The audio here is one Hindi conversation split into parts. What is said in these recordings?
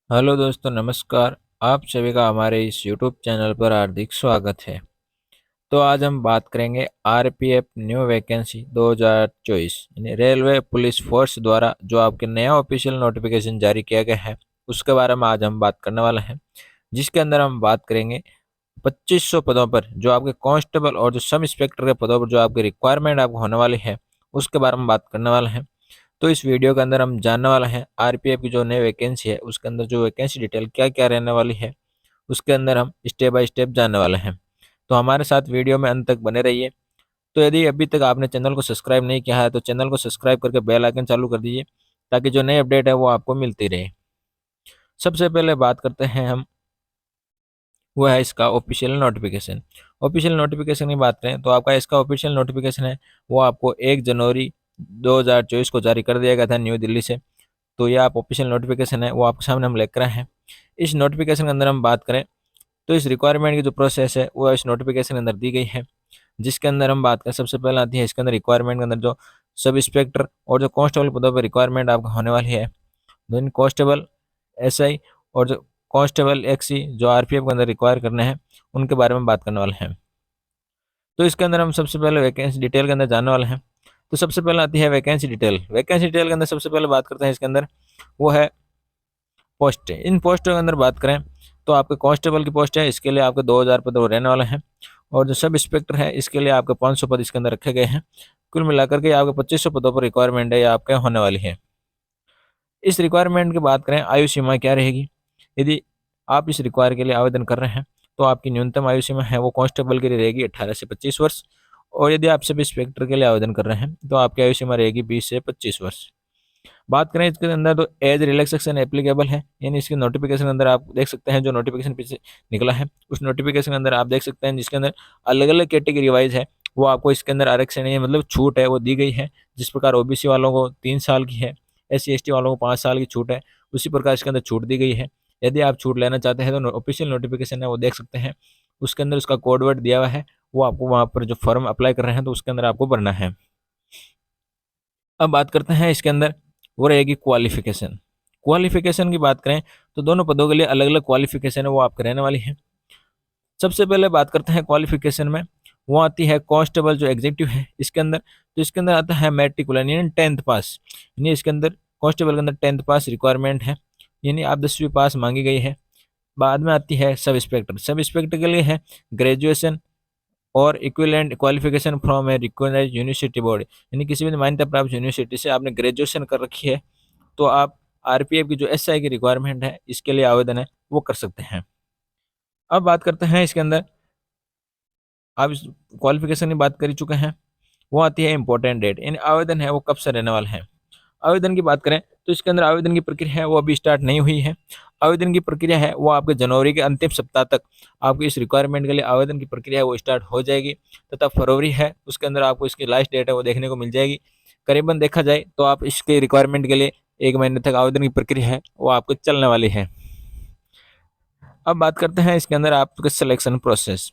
हेलो दोस्तों, नमस्कार। आप सभी का हमारे इस यूट्यूब चैनल पर हार्दिक स्वागत है। तो आज हम बात करेंगे आरपीएफ न्यू वैकेंसी 2024 यानी रेलवे पुलिस फोर्स द्वारा जो आपके नया ऑफिशियल नोटिफिकेशन जारी किया गया है उसके बारे में आज हम बात करने वाले हैं। जिसके अंदर हम बात करेंगे 2500 पदों पर जो आपके कांस्टेबल और जो सब इंस्पेक्टर के पदों पर जो आपकी रिक्वायरमेंट आपको होने वाली है उसके बारे में बात करने वाले हैं। तो इस वीडियो के अंदर हम जानने वाला है आरपीएफ की जो नई वैकेंसी है उसके अंदर जो वैकेंसी डिटेल क्या क्या रहने वाली है उसके अंदर हम स्टेप बाय स्टेप जानने वाले हैं। तो हमारे साथ वीडियो में अंत तक बने रहिए। तो यदि अभी तक आपने चैनल को सब्सक्राइब नहीं किया है तो चैनल को सब्सक्राइब करके बेल आइकन चालू कर दीजिए ताकि जो नई अपडेट है वो आपको मिलती रहे। सबसे पहले बात करते हैं हम, वो है इसका ऑफिशियल नोटिफिकेशन। ऑफिशियल नोटिफिकेशन की बात करें तो आपका इसका ऑफिशियल नोटिफिकेशन है वो आपको 1 जनवरी 2024 को जारी कर दिया गया था न्यू दिल्ली से। तो ये आप ऑफिशियल नोटिफिकेशन है वो आपके सामने हम लेकर आए हैं। इस नोटिफिकेशन के अंदर हम बात करें तो इस रिक्वायरमेंट की जो प्रोसेस है वो इस नोटिफिकेशन के अंदर दी गई है। जिसके अंदर हम बात करें सबसे पहले आती है इसके अंदर रिक्वायरमेंट के अंदर जो सब इंस्पेक्टर और जो कांस्टेबल पदों पर रिक्वायरमेंट आपको होने वाली है। देन कांस्टेबल एसआई और जो कांस्टेबल एक्सी जो आरपीएफ के अंदर रिक्वायर करने हैं उनके बारे में बात करने वाले हैं। तो इसके अंदर हम सबसे पहले वैकेंसी डिटेल के अंदर जानने वाले हैं। तो सबसे पहले आती है वैकेंसी डिटेल। वैकेंसी डिटेल के अंदर सबसे पहले बात करते हैं इसके अंदर, वो है पोस्ट है। इन पोस्टों के अंदर बात करें तो आपके कांस्टेबल की पोस्ट है, इसके लिए आपके 2000 पद वो रहने वाले हैं। और जो सब इंस्पेक्टर है इसके लिए आपके 500 पद इसके अंदर रखे गए हैं। कुल मिलाकर के आपके 2500 पदों पर रिक्वायरमेंट है, ये आपके होने वाली है। इस रिक्वायरमेंट की बात करें आयु सीमा क्या रहेगी। यदि आप इस रिक्वायर के लिए आवेदन कर रहे हैं तो आपकी न्यूनतम आयु सीमा है वो कांस्टेबल के लिए रहेगी 18 से 25 वर्ष। और यदि आप सब इंस्पेक्टर के लिए आवेदन कर रहे हैं तो आपकी आयु सीमा रहेगी 20 से 25 वर्ष। बात करें इसके अंदर तो एज रिलैक्सेशन एप्लीकेबल है, यानी इसके नोटिफिकेशन के अंदर आप देख सकते हैं जो नोटिफिकेशन पीछे निकला है उस नोटिफिकेशन के अंदर आप देख सकते हैं जिसके अंदर अलग अलग कैटेगरी वाइज है वो आपको इसके अंदर आरक्षण है मतलब छूट है वो दी गई है। जिस प्रकार ओबीसी वालों को 3 साल की है, एस सी एस टी वालों को 5 साल की छूट है, उसी प्रकार इसके अंदर छूट दी गई है। यदि आप छूट लेना चाहते हैं तो ऑफिशियल नोटिफिकेशन है वो देख सकते हैं, उसके अंदर उसका कोड वर्ड दिया हुआ है, वो आपको वहाँ पर जो फॉर्म अप्लाई कर रहे हैं तो उसके अंदर आपको भरना है। अब बात करते हैं इसके अंदर, वो रहेगी क्वालिफिकेशन। क्वालिफिकेशन की बात करें तो दोनों पदों के लिए अलग अलग क्वालिफिकेशन है वो आपके रहने वाली है। सबसे पहले बात करते हैं क्वालिफिकेशन में, वो आती है कांस्टेबल जो एग्जीक्यूटिव है इसके अंदर। तो इसके अंदर आता है मैट्रिकुलर यानी 10th पास, यानी इसके अंदर कांस्टेबल के अंदर 10th पास रिक्वायरमेंट है, यानी आप 10वीं पास मांगी गई है। बाद में आती है सब इंस्पेक्टर। सब इंस्पेक्टर के लिए है ग्रेजुएशन और equivalent qualification from a recognised university board, यानी किसी भी मान्यता प्राप्त यूनिवर्सिटी से आपने ग्रेजुएशन कर रखी है तो आप आरपीएफ की जो एसआई की रिक्वायरमेंट है इसके लिए आवेदन है वो कर सकते हैं। अब बात करते हैं इसके अंदर, आप इस क्वालिफिकेशन की बात कर ही चुके हैं, वो आती है इंपॉर्टेंट डेट, यानी आवेदन है वो कब से रहने वाला है। आवेदन की बात करें तो इसके अंदर आवेदन की प्रक्रिया है वो अभी स्टार्ट नहीं हुई है। आवेदन की प्रक्रिया है वो आपके जनवरी के अंतिम सप्ताह तक आपकी इस रिक्वायरमेंट के लिए आवेदन की प्रक्रिया है वो स्टार्ट हो जाएगी, तथा फरवरी है उसके अंदर आपको इसकी लास्ट डेट है वो देखने को मिल जाएगी। करीबन देखा जाए तो आप इसके रिक्वायरमेंट के लिए 1 महीने तक आवेदन की प्रक्रिया है वो आपको चलने वाली है। अब बात करते हैं इसके अंदर आपके सिलेक्शन प्रोसेस,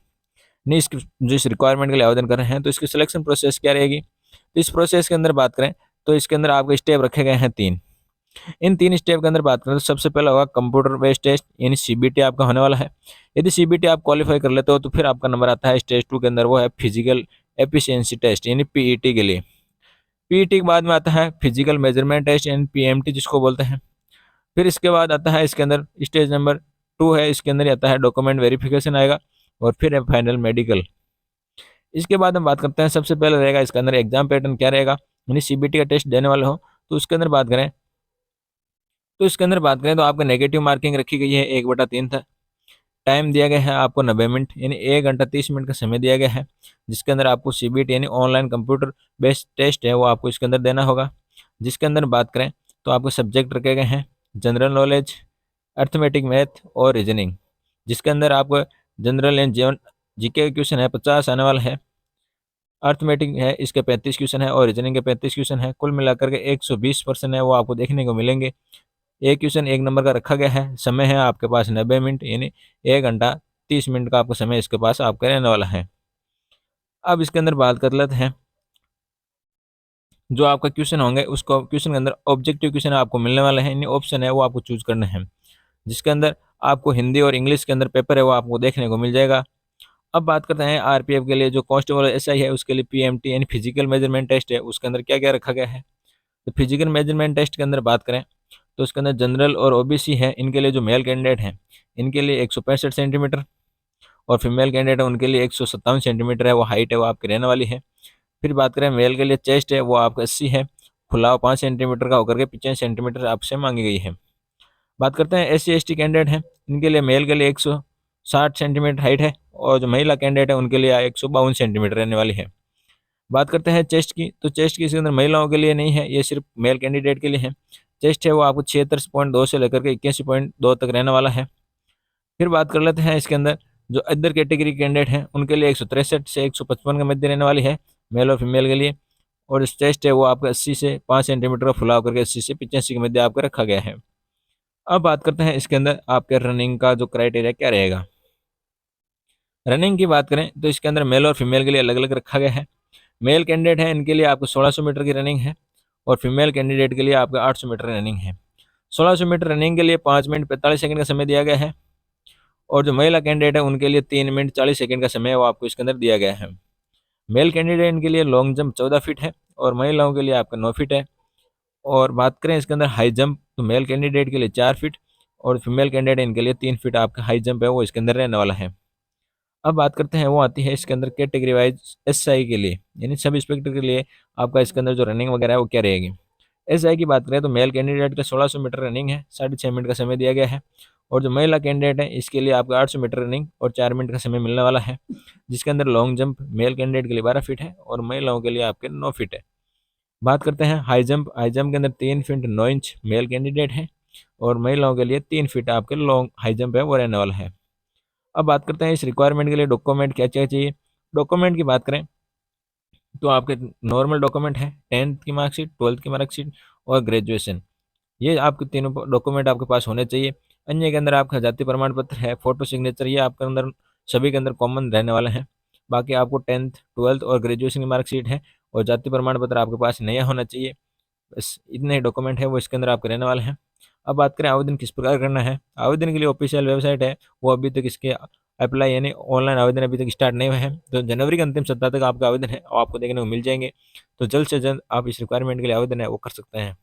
नहीं इसकी जो इस रिक्वायरमेंट के लिए आवेदन कर रहे हैं तो इसकी सिलेक्शन प्रोसेस क्या रहेगी। तो इस प्रोसेस के अंदर बात करें तो इसके अंदर आपके स्टेप रखे गए हैं 3। इन 3 स्टेप के अंदर बात करें तो सबसे पहला होगा कंप्यूटर बेस्ड टेस्ट, यानी सीबीटी आपका होने वाला है। यदि सीबीटी आप क्वालिफाई कर लेते हो तो फिर आपका नंबर आता है स्टेज 2 के अंदर, वो है फिजिकल एफिशिएंसी टेस्ट यानी पीईटी के लिए। पीईटी के बाद में आता है फिजिकल मेजरमेंट टेस्ट यानी पीएमटी जिसको बोलते हैं। फिर इसके बाद आता है इसके अंदर स्टेज नंबर 2 है, इसके अंदर आता है डॉक्यूमेंट वेरिफिकेशन आएगा, और फिर है फाइनल मेडिकल। इसके बाद हम बात करते हैं सबसे पहले रहेगा इसके अंदर एग्जाम पैटर्न क्या रहेगा, यानी सीबीटी का टेस्ट देने वाले हो तो उसके अंदर बात करें तो आपका नेगेटिव मार्किंग रखी गई है 1/3 था। टाइम दिया गया है आपको 90 मिनट, यानी 1 घंटा 30 मिनट का समय दिया गया है, जिसके अंदर आपको सीबीटी यानी ऑनलाइन कंप्यूटर बेस्ड टेस्ट है वो आपको इसके अंदर देना होगा। जिसके अंदर बात करें तो आपको सब्जेक्ट रखे गए हैं जनरल नॉलेज, अर्थमेटिक, मैथ और रीजनिंग। जिसके अंदर आपको जनरल एंड जीवन जीके का क्वेश्चन है 50 आने वाला है, अर्थमेटिक है इसके 35 क्वेश्चन है और रीजनिंग के 35 क्वेश्चन है। कुल मिलाकर के 120 क्वेश्चन है वो आपको देखने को मिलेंगे। एक क्वेश्चन 1 नंबर का रखा गया है, समय है आपके पास 90 मिनट, यानी 1 घंटा 30 मिनट का आपको समय इसके पास आपका रहने वाला है। अब इसके अंदर बात कर लेते हैं, जो आपका क्वेश्चन होंगे उसको क्वेश्चन के अंदर ऑब्जेक्टिव क्वेश्चन आपको मिलने वाले हैं, यानी ऑप्शन है वो आपको चूज करने हैं। जिसके अंदर आपको हिंदी और इंग्लिश के अंदर पेपर है वो आपको देखने को मिल जाएगा। अब बात करते हैं आरपीएफ के लिए जो कांस्टेबल एसआई है उसके लिए पीएमटी यानी फिजिकल मेजरमेंट टेस्ट है, उसके अंदर क्या क्या रखा गया है। तो फिजिकल मेजरमेंट टेस्ट के अंदर बात करें तो उसके अंदर जनरल और ओबीसी है, इनके लिए जो मेल कैंडिडेट हैं इनके लिए 165 सेंटीमीटर, और फीमेल कैंडिडेट है उनके लिए 157 सेंटीमीटर है वो हाइट है वो आपकी रहने वाली है। फिर बात करें मेल के लिए चेस्ट है वो आपका 80 है, फुलाव 5 सेंटीमीटर का होकर के 95 सेंटीमीटर आपसे मांगी गई है। बात करते हैं SC ST कैंडिडेट हैं, इनके लिए मेल के लिए 160 सेंटीमीटर हाइट है, और जो महिला कैंडिडेट है उनके लिए 152 सेंटीमीटर रहने वाली है। बात करते हैं चेस्ट की, तो चेस्ट की इसके अंदर महिलाओं के लिए नहीं है, ये सिर्फ मेल कैंडिडेट के लिए है। चेस्ट है वो आपको 76.2 से लेकर के 81.2 तक रहने वाला है। फिर बात कर लेते हैं इसके अंदर जो अदर कैटेगरी कैंडिडेट हैं उनके लिए 163 से 155 के मध्य रहने वाली है, मेल और फीमेल के लिए। और इस चेस्ट है वो आपका 80 से 5 सेंटीमीटर का फुलाव करके 80 से 85 के मध्य आपका रखा गया है। अब बात करते हैं इसके अंदर आपके रनिंग का जो क्राइटेरिया क्या रहेगा। रनिंग की बात करें तो इसके अंदर मेल और फीमेल के लिए अलग अलग रखा गया है। मेल कैंडिडेट है इनके लिए आपको 1600 मीटर की रनिंग है, और फीमेल कैंडिडेट के लिए आपका 800 मीटर रनिंग है। 1600 मीटर रनिंग के लिए 5 मिनट 45 सेकंड का समय दिया गया है, और जो महिला कैंडिडेट है उनके लिए 3 मिनट 40 सेकंड का समय वो आपको इसके अंदर दिया गया है। मेल कैंडिडेट के लिए लॉन्ग जंप 14 फीट है, और महिलाओं के लिए आपका 9 फीट है। और बात करें इसके अंदर हाई जंप तो मेल कैंडिडेट के लिए 4 फीट, और फीमेल कैंडिडेट इनके लिए 3 फीट आपका हाई जंप है वो इसके अंदर रहने वाला है। अब बात करते हैं वो आती है इसके अंदर कैटेगरी वाइज एसआई के लिए, यानी सब इंस्पेक्टर के लिए आपका इसके अंदर जो रनिंग वगैरह है वो क्या रहेगी। एसआई की बात करें तो मेल कैंडिडेट का 1600 मीटर रनिंग है, 6.5 मिनट का समय दिया गया है। और जो महिला कैंडिडेट है इसके लिए आपका 800 मीटर रनिंग और 4 मिनट का समय मिलने वाला है, जिसके अंदर लॉन्ग जंप मेल कैंडिडेट के लिए 12 फीट है, और महिलाओं के लिए आपके 9 फीट है। बात करते हैं हाई जंप, हाई जंप के अंदर 3 फीट 9 इंच मेल कैंडिडेट है, और महिलाओं के लिए 3 फीट आपके लॉन्ग हाई जंप है वो रहने वाला है। अब बात करते हैं इस रिक्वायरमेंट के लिए डॉक्यूमेंट क्या क्या चाहिए। डॉक्यूमेंट की बात करें तो आपके नॉर्मल डॉक्यूमेंट है 10th की मार्कशीट, 12th की मार्कशीट और ग्रेजुएशन, ये आपके तीनों डॉक्यूमेंट आपके पास होने चाहिए। अन्य के अंदर आपका जाति प्रमाण पत्र है, फोटो सिग्नेचर, ये आपके अंदर सभी के अंदर कॉमन रहने वाला है। बाकी आपको 10th 12th और ग्रेजुएशन की मार्कशीट है, और जाति प्रमाण पत्र आपके पास नया होना चाहिए। बस इतने डॉक्यूमेंट है वो इसके अंदर आपके रहने वाले हैं। अब बात करें आवेदन किस प्रकार करना है। आवेदन के लिए ऑफिशियल वेबसाइट है वो अभी तक इसके अप्लाई यानी ऑनलाइन आवेदन अभी तक स्टार्ट नहीं हुआ है, तो जनवरी के अंतिम सप्ताह तक आपका आवेदन है वो आपको देखने को मिल जाएंगे। तो जल्द से जल्द आप इस रिक्वायरमेंट के लिए आवेदन है वो कर सकते हैं।